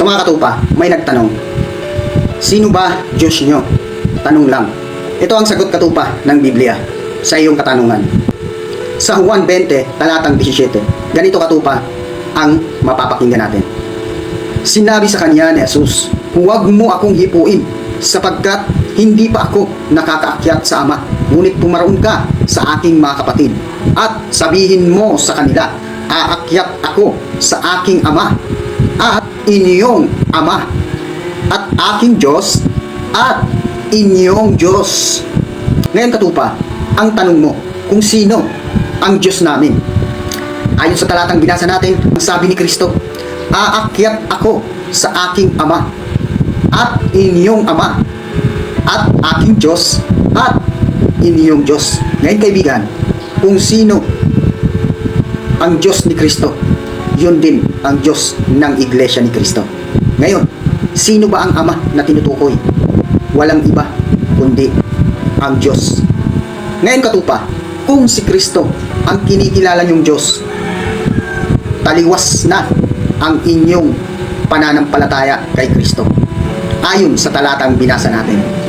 Sa mga katupa, may nagtanong, sino ba Diyos nyo? Tanong lang. Ito ang sagot katupa ng Biblia sa iyong katanungan. Sa Juan 20, talatang 17, ganito katupa ang mapapakinggan natin. Sinabi sa kanya ni Jesus, huwag mo akong hipuin, sapagkat hindi pa ako nakakaakyat sa Ama, ngunit pumaroon ka sa aking mga kapatid, at sabihin mo sa kanila, aakyat ako sa aking Ama, at inyong Ama, at aking Diyos, at inyong Diyos. Ngayon katupa, ang tanong mo, kung sino ang Diyos namin? Ayon sa talatang binasa natin, ang sabi ni Kristo, aakyat ako sa aking Ama, at inyong Ama, at aking Diyos, at inyong Diyos. Ngayon kaibigan, kung sino ang Diyos ni Kristo, yun din ang Diyos ng Iglesia ni Kristo. Ngayon, sino ba ang Ama na tinutukoy? Walang iba kundi ang Diyos. Ngayon katupa, kung si Kristo ang kinikilala niyong Diyos, taliwas na ang inyong pananampalataya kay Kristo. Ayon sa talatang binasa natin.